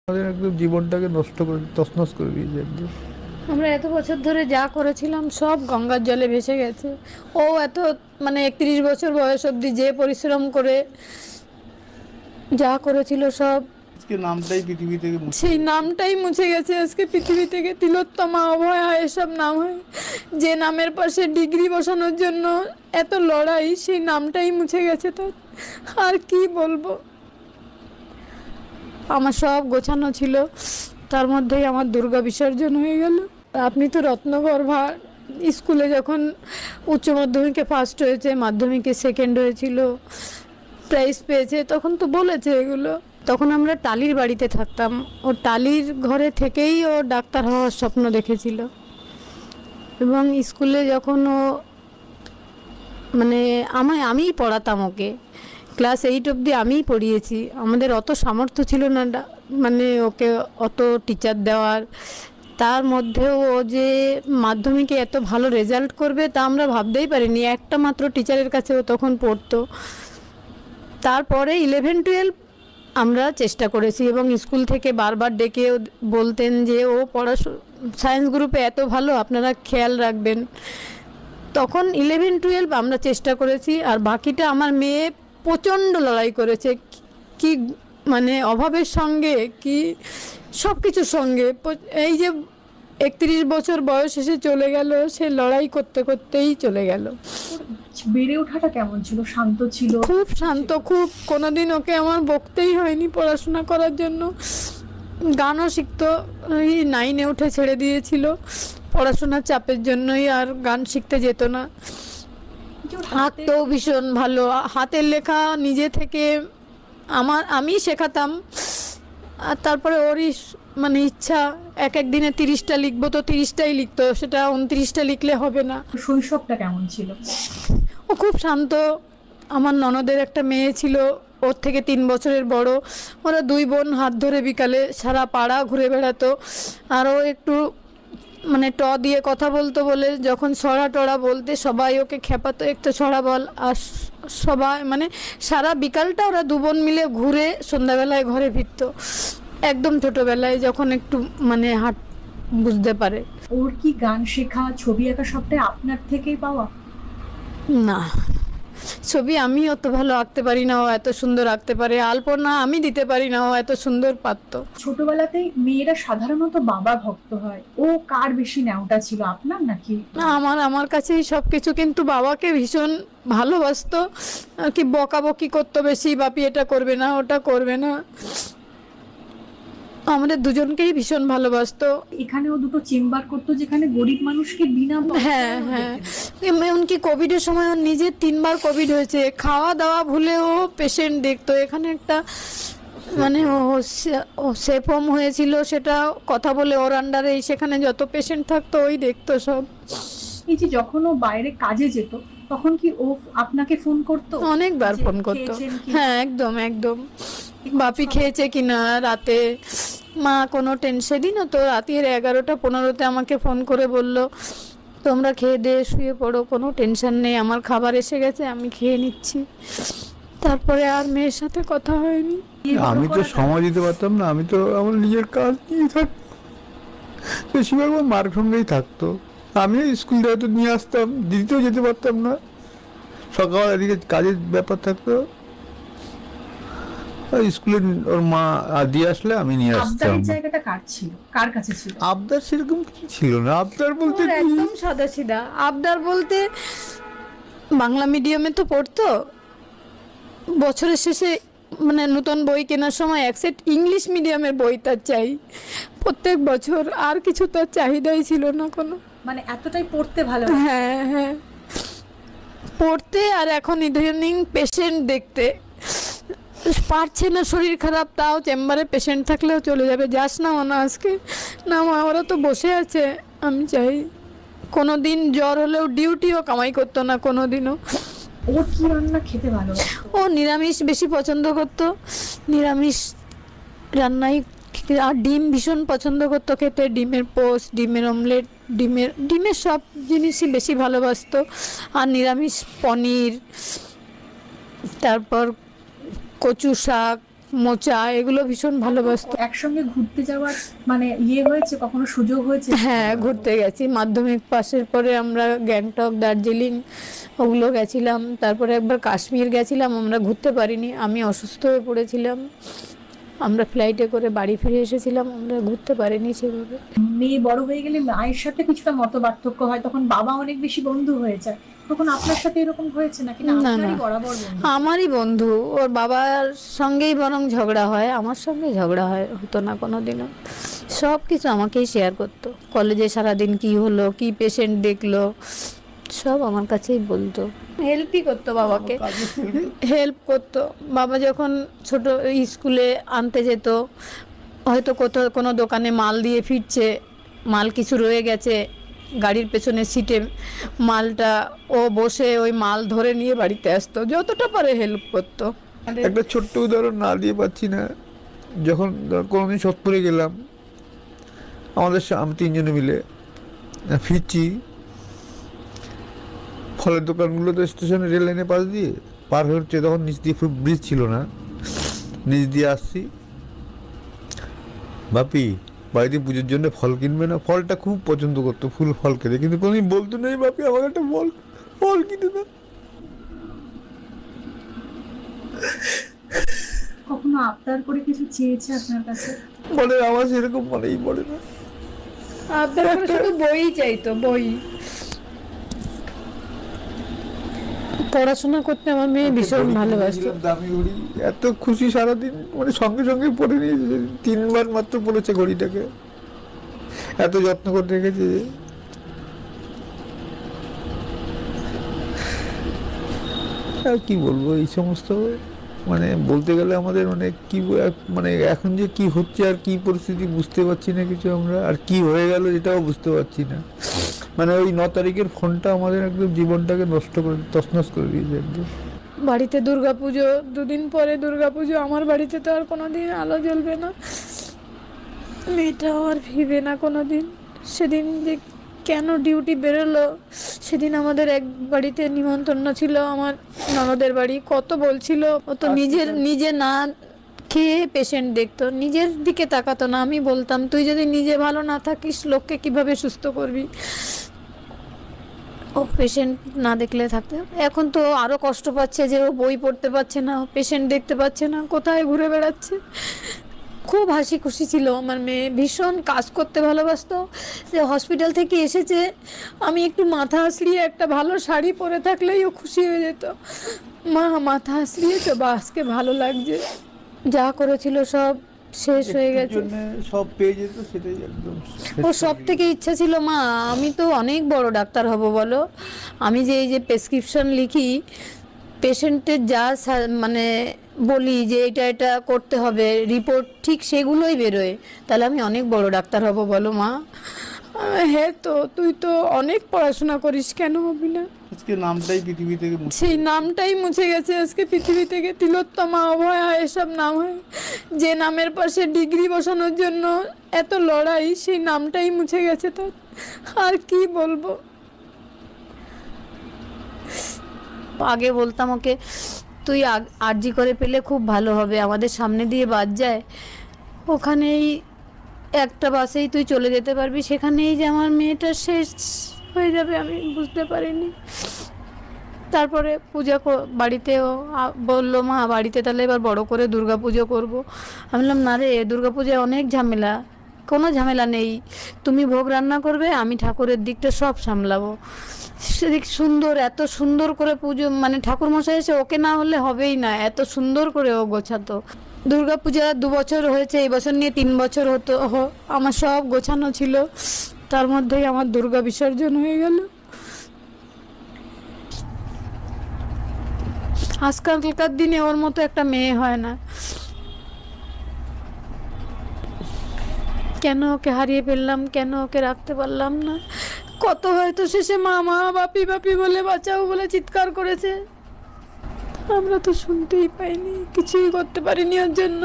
আমাদের একদম জীবনটাকে নষ্ট করে তছনছ করে দিয়েছে একদম। আমরা এত বছর ধরে যা করেছিলাম সব গঙ্গার জলে ভেসে গেছে। ও এত 31 বছর বয়স অবধি যে পরিশ্রম করে যা করেছিল সব আজকে নামটাই পৃথিবী থেকে মুছে সেই গেছে। নামটাই মুছে গেছে আজকে পৃথিবী থেকে। তিলোত্তমা, অভয়া এসব নাম হয়, যে নামের পাশে ডিগ্রি বসানোর জন্য এত লড়াই, সেই নামটাই মুছে গেছে তার। আর কি বলবো, আমার সব গোছানো ছিল, তার মধ্যেই আমার দুর্গা বিসর্জন হয়ে গেল। আপনি তো রত্নগর্ভা স্কুলে যখন উচ্চ মাধ্যমিকে ফার্স্ট হয়েছে, মাধ্যমিকে সেকেন্ড হয়েছিল, প্রাইজ পেয়েছে, তখন তো বলেছে এগুলো। তখন আমরা টালির বাড়িতে থাকতাম, ও টালির ঘরে থেকেই ও ডাক্তার হওয়ার স্বপ্ন দেখেছিল। এবং স্কুলে যখন ও মানে আমিই পড়াতাম ওকে, ক্লাস 8 অবধি আমিই পড়িয়েছি। আমাদের অত সামর্থ্য ছিল না ওকে অত টিচার দেওয়ার। তার মধ্যেও ও যে মাধ্যমিকে এত ভালো রেজাল্ট করবে তা আমরা ভাবতেই পারিনি। একটা মাত্র টিচারের কাছে ও তখন পড়তো। তারপরে 11-12 আমরা চেষ্টা করেছি এবং স্কুল থেকে বারবার ডেকে বলতেন যে ও সায়েন্স গ্রুপে এত ভালো, আপনারা খেয়াল রাখবেন। তখন 11-12 আমরা চেষ্টা করেছি, আর বাকিটা আমার মেয়ে প্রচণ্ড লড়াই করেছে। কি অভাবের সঙ্গে, কি সব কিছুর সঙ্গে। এই যে 31 বছর বয়স এসে চলে গেল, সে লড়াই করতে করতেই চলে গেল। বেড়ে ওঠাটা কেমন ছিল? শান্ত ছিল? খুব শান্ত, খুব। কোনোদিন ওকে আমার বকতেই হয়নি পড়াশোনা করার জন্য। গানও শিখতো, ওই 9-এ উঠে ছেড়ে দিয়েছিল পড়াশোনার চাপের জন্যই, আর গান শিখতে যেত না। আঁকতেও ভীষণ ভালো, হাতের লেখা নিজে থেকে আমি শেখাতাম। আর তারপরে ওরই ইচ্ছা, এক এক দিনে 30টা লিখবো তো 30টাই লিখতো, সেটা 29টা লিখলে হবে না। শৈশবটা কেমন ছিল? ও খুব শান্ত। আমার ননদের একটা মেয়ে ছিল, ওর থেকে 3 বছরের বড়। ওরা দুই বোন হাত ধরে বিকালে সারা পাড়া ঘুরে বেড়াতো। আর ও একটু ট দিয়ে কথা বলতো বলে যখন ছড়া টড়া বলতে সবাই ওকে খেপাতো, একটু ছড়া বল। আর সবাই সারা বিকালটা ওরা দু বোন মিলে ঘুরে সন্ধ্যাবেলায় ঘরে ফিরতো। একদম ছোটোবেলায় যখন একটু হাট বুঝতে পারে। ওর কি গান শেখা, ছবি আঁকা সবটাই আপনার থেকেই পাওয়া? না, ছবি আমি অত ভালো আঁকতে পারি না, ও এত সুন্দর আঁকতে পারে। আলপনা আমি দিতে পারি না, ও এত সুন্দর পারতো। ছোটবেলাতেই মেয়েরা সাধারণত বাবা ভক্ত হয়, ও কার বেশি ন্যাওটা ছিল, আপনার নাকি? না, আমার কাছেই সব কিছু। কিন্তু বাবাকে ভীষণ ভালোবাসতো, আর কি বকাবকি করতো বেশি, বাপি এটা করবে না, ওটা করবে না। আমাদের দুজনকেই ভীষণ ভালোবাসতো। এখানেও দুটো চেম্বার করতো যেখানে গরিব মানুষকে বিনা হ্যাঁ, পয়সায় হ্যাঁ। দেখতেন। এমনকি কোভিডের সময় ওর নিজের 3বার কোভিড হয়েছে, খাওয়া দাওয়া ভুলেও পেশেন্ট দেখতো। এখানে একটা ও সেফ হোম হয়েছিল, সেটা কথা বলে ওর আন্ডারে সেখানে যত পেশেন্ট থাকতো ওই দেখতো সব। এই যে যখন ও বাইরে কাজে যেত, তখন কি ও আপনাকে ফোন করতো? অনেকবার যে ফোন করতো। খেয়েছেন কি? হ্যাঁ, একদম একদম। বাপি খেয়েছে কিনা রাতে, মা কোনো সেদিনও তো রাতের 11টা 15-তে আমাকে ফোন করে বলল, তোমরা খেয়ে দিয়ে শুয়ে পড়ো, কোনো টেনশন নেই, আমার খাবার এসে গেছে, আমি খেয়ে নিচ্ছি। তারপরে আর মেয়ের সাথে কথা হয়নি। বিয়ে বড় আমি তো করাটা- সময় দিতে পারতাম না, আমি তো আমার নিজের কাজ নিয়ে থাকতাম। বেশিরভাগ আমার মার সঙ্গেই থাকতো। আমিও স্কুল থেকে তো নিয়ে আসতাম, দিতেও যেতে পারতাম না। সকাল এদিকে কাজের ব্যাপার থাকতো, আর স্কুলে ওর মা দিয়ে আসলে আমি নিয়ে আসতাম। আবদারের জায়গাটা কার ছিল, কার কাছে ছিল? আবদার সেরকম কিছু ছিল না। আবদার বলতে ওর কি, একদম সাদাসিধা আবদার বলতে, বাংলা মিডিয়ামে তো পড়তো। বছরের শেষে নতুন বই কেনার সময় এক সেট ইংলিশ মিডিয়ামের বই তার চাই প্রত্যেক বছর। আর কিছু তার চাহিদাই ছিল না কোনো। এতটাই পড়তে ভালো। হ্যাঁ, হ্যাঁ, পড়তে। আর এখন ইদানিং পেশেন্ট দেখতে পারছে না, শরীর খারাপ, তাও চেম্বারে পেশেন্ট থাকলেও চলে যাবে, যাস না না আজকে, না মা ওরা তো বসে আছে। আমি চাই, কোনো দিন জ্বর হলেও ডিউটিও কামাই করতো না কোনো দিনও। ওর কি রান্না খেতে ভালোবাসতো? ও নিরামিষ বেশি পছন্দ করতো, নিরামিষ রান্নাই। আর ডিম ভীষণ পছন্দ করতো খেতে, ডিমের পোস্ট, ডিমের অমলেট, ডিমের সব জিনিসই বেশি ভালোবাসতো। আর নিরামিষ পনির, তারপর কচু শাক, মোচা এগুলো ভীষণ ভালোবাসতো। একসঙ্গে ঘুরতে যাওয়ার মানে হয়েছে, কখনো সুযোগ হয়েছে? হ্যাঁ, ঘুরতে গেছি। মাধ্যমিক পাশের পরে আমরা গ্যাংটক, দার্জিলিং ওগুলো গেছিলাম। তারপরে একবার কাশ্মীর গেছিলাম, আমরা ঘুরতে পারিনি, আমি অসুস্থ হয়ে পড়েছিলাম। আমরা ফ্লাইটে করে বাড়ি ফিরে এসেছিলাম, আমরা ঘুরতে পারিনি সেভাবে। মেয়ে বড় হয়ে গেলে মায়ের সাথে কিছুটা মত পার্থক্য হয়, তখন বাবা অনেক বেশি বন্ধু হয়ে যায়। তখন আপনার সাথে এরকম হয়েছে নাকি না না, আপনারই না। বরাবর বন্ধু? আমারই বন্ধু, ওর বাবার সঙ্গেই বরং ঝগড়া হয়, আমার সঙ্গে ঝগড়া হতো না কোনোদিনও। সব কিছু আমাকেই শেয়ার করতো। কলেজে সারাদিন কি হলো, কি পেশেন্ট দেখলো, সব আমার কাছেই বলতো। হেল্পই করতো বাবাকে, হেল্প করতো। বাবা যখন ছোট স্কুলে আনতে যেত, হয়তো কোথাও কোনো দোকানে মাল দিয়ে ফিরছে, মাল কিছু রয়ে গেছে, গাড়ির পেছনে সিটে মালটা ও বসে ওই মাল ধরে নিয়ে বাড়িতে আসতো, যতটা পারে হেল্প করতো। একটা ছোট্ট উদাহরণ না দিয়ে পাচ্ছি না। যখন কোনোদিন সোদপুরে গেলাম, আমাদের আমি তিনজনে মিলে ফিরছি, ফলের দোকানগুলো তো স্টেশনে রেল লাইনের পাশ দিয়ে পার হচ্ছে, তখন নিচ দিয়ে ব্রিজ ছিল না, নিচ দিয়ে আসছি। বাপি বাড়িতে পুজোর জন্য ফল কিনবে না? ফলটা খুব পছন্দ করতো, ফুল ফল খেতে, কিন্তু কোনোদিন বলতো না এই বাপি আমাকে একটা ফল ফল কিনে না। কখনো আবদার করে কিছু চেয়েছে আপনার কাছে? বলে আমার সেরকম মনেই পড়ে না। আপনার শুধু বই চাইতো, বই। পড়াশোনা করতে আমার মেয়ে ভীষণ ভালোবাসতো। দামি ঘড়ি, এত খুশি সারাদিন, মানে সঙ্গে সঙ্গে পরে নিয়েছে, 3বার মাত্র পড়েছে ঘড়িটাকে, এত যত্ন করে রেখেছে। আর কি বলবো, এই সমস্ত মানে বলতে গেলে আমাদের মানে কি মানে এখন যে কি হচ্ছে আর কি পরিস্থিতি বুঝতে পারছি না কিছু আমরা, আর কি হয়ে গেল এটাও বুঝতে পারছি না। মানে ওই 9 তারিখের ফোনটা আমাদের একদম জীবনটাকে নষ্ট করে তছনছ করে দিয়েছে একদম। বাড়িতে দুর্গাপুজো, 2 দিন পরে দুর্গাপুজো, আমার বাড়িতে তো আর কোনোদিন আলো জ্বলবে না, মেয়েটাও আর ফিরবে না কোনোদিন। সেদিন যে কেন ডিউটি বেরোলো, সেদিন আমাদের এক বাড়িতে নিমন্ত্রণ ছিল, আমার ননদের বাড়ি। কত বলছিল, ও তো নিজে না খেয়ে পেশেন্ট দেখতো, নিজের দিকে তাকাতো না। আমি বলতাম তুই যদি নিজে ভালো না থাকিস লোককে কিভাবে সুস্থ করবি? ও পেশেন্ট না দেখলে থাকতে। এখন তো আরো কষ্ট পাচ্ছে যে ও বই পড়তে পারছে না, পেশেন্ট দেখতে পাচ্ছে না, কোথায় ঘুরে বেড়াচ্ছে। খুব হাসি খুশি ছিল আমার মেয়ে, ভীষণ কাজ করতে ভালোবাসতো। যে হসপিটাল থেকে এসেছে, আমি একটু মাথা আঁচড়িয়ে একটা ভালো শাড়ি পরে থাকলেই ও খুশি হয়ে যেত। মা মাথা আঁচড়িয়েছো, বা আজকে ভালো লাগছে। যা করেছিল সব শেষ হয়ে গেছে, সব পেয়ে যেত, সেটাই একদম। ও সব থেকে ইচ্ছা ছিল মা আমি তো অনেক বড় ডাক্তার হব, বলো। আমি যে এই যে প্রেসক্রিপশন লিখি, পেশেন্টের যা মানে বলি যে এটা এটা করতে হবে, রিপোর্ট ঠিক সেগুলোই বেরোয়, তাহলে আমি অনেক বড় ডাক্তার হব, বলো মা। হ্যাঁ, তো তুই তো অনেক পড়াশোনা করিস, কেন হবি না? আজকে নামটাই পৃথিবী থেকে সেই নামটাই মুছে গেছে আজকে পৃথিবী থেকে। তিলোত্তমা, অভয়া, এসব নাম হয়, যে নামের পাশে ডিগ্রি বসানোর জন্য এত লড়াই, সেই নামটাই মুছে গেছে তার। আর কি বলবো? আগে বলতাম ওকে তুই আরজি করে পেলে খুব ভালো হবে, আমাদের সামনে দিয়ে বাস যায়, ওখানেই একটা বাসেই তুই চলে যেতে পারবি, সেখানেই যে আমার মেয়েটা শেষ হয়ে যাবে আমি বুঝতে পারিনি। তারপরে পূজা বাড়িতেও বললো মা বাড়িতে তাহলে এবার বড় করে দুর্গাপুজো করবো। আমি বললাম না রে, দুর্গাপূজায় অনেক ঝামেলা। কোনো ঝামেলা নেই, তুমি ভোগ রান্না করবে, আমি ঠাকুরের দিকটা সব সামলাবো। সেদিক সুন্দর, এত সুন্দর করে পুজো, মানে ঠাকুর মশাই এসে ওকে না হলে হবেই না, এত সুন্দর করে ও গোছাতো। দুর্গাপূজা 2 বছর হয়েছে, এই বছর নিয়ে 3 বছর হতো। আমার সব গোছানো ছিল, তার মধ্যেই আমার দুর্গা বিসর্জন হয়ে গেল। আজকালকার দিনে ওর মতো একটা মেয়ে হয় না। কেন ওকে হারিয়ে ফেললাম, কেন ওকে রাখতে পারলাম না? কত হয়তো শেষে মা মা বাপি বাপি বলে বাঁচাও বলে চিৎকার করেছে, আমরা তো শুনতেই পাইনি, কিছুই করতে পারিনি ওর জন্য।